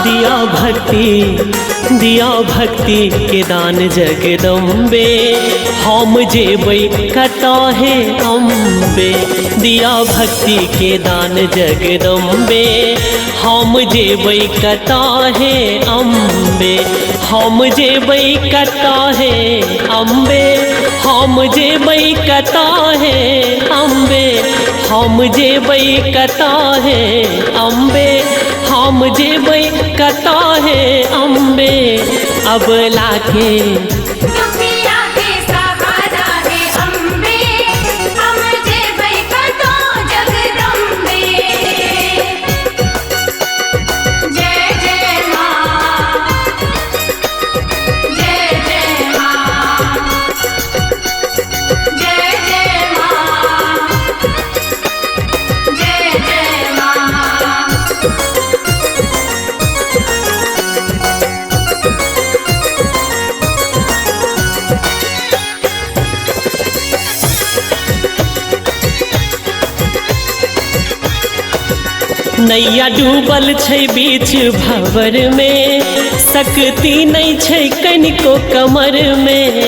दिया भक्ति के दान जगदम्बे हम जेबै कतहे अम्बे। दिया भक्ति के दान जगदम्बे हम जेबै कतहे अम्बे। हम जेबै कतहे अम्बे। हम जेबै कतहे अम्बे। हम जेबै कतहे अम्बे। हम जेबै कतहे अम्बे। अब लाके दुखिया के सहारा है अम्बे, हम जेबै कतो जगदम्बे। जय जय माँ, जय जय माँ, जय जय माँ, जय जय माँ। नैया डूबल छै बीच भंवर में, शक्ति नहीं छै कनिको कमर में। जय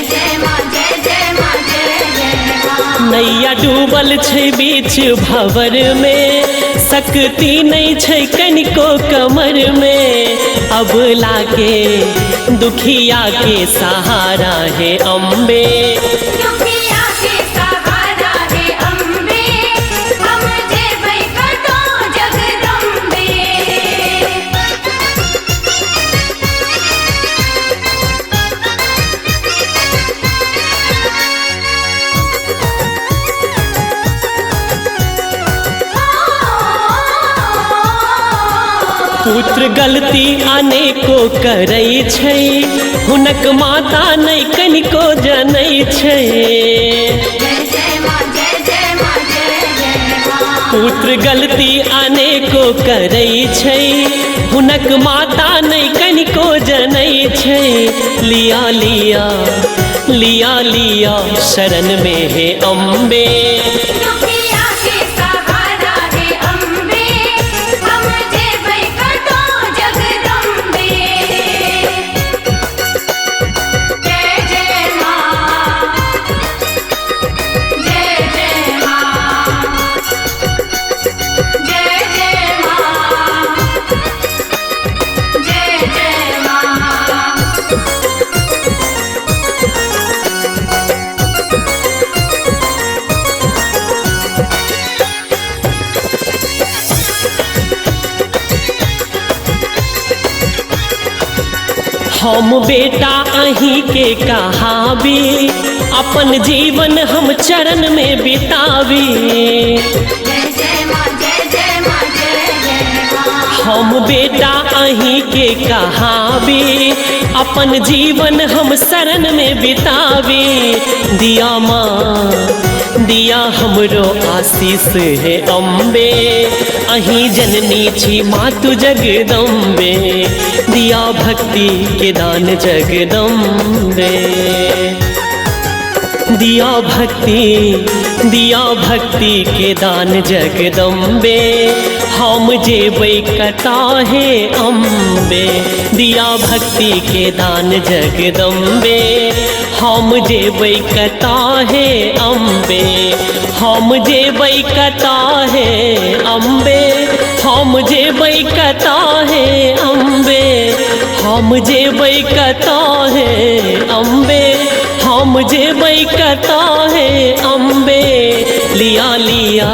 जय माँ, जय जय माँ, जय जय माँ। नैया डूबल छै बीच भंवर में, शक्ति नहीं छै कनिको कमर में। अब लागे दुखिया के सहारा है अम्बे। दुखिया के सहारा है अम्बे, हम जेबै कतो जगदम्बे। पुत्र गलती अनेको करै छै, हुनक माता नहीं कनिको जनै छै। जय जय माँ, जय जय माँ, जय जय माँ। पुत्र गलती अनेको करै छै, हुनक माता नहीं कनिको जनै छै। लिया लिया लिया लिया शरण में है अम्बे। दुखिया के सहारा है अम्बे, हम जेबै कतो जगदम्बे। जय जय माँ, जय जय माँ, जय जय माँ, जय जय माँ। हम बेटा अहीं के कहाबी, अपन जीवन हम चरण में बितावी। जय जय माँ, जय जय माँ, जय जय माँ। हम बेटा अहीं के कहाबी, अपन जीवन हम शरण में बितावी। दिया माँ दिया हमरो आशीष है अम्बे, अहीं जननी छी मातु जगदम्बे। दिया भक्ति के दान जगदम्बे। दिया भक्ति के दान जगदम्बे हम जेबै कतहे अम्बे। दिया भक्ति के दान जगदम्बे हम जेबै कतहे अम्बे। हम जेबै कतहे अम्बे। हम जेबै कतहे अम्बे। हम जेबै कतहे अम्बे। हम जेबै कतहे अम्बे। लिया लिया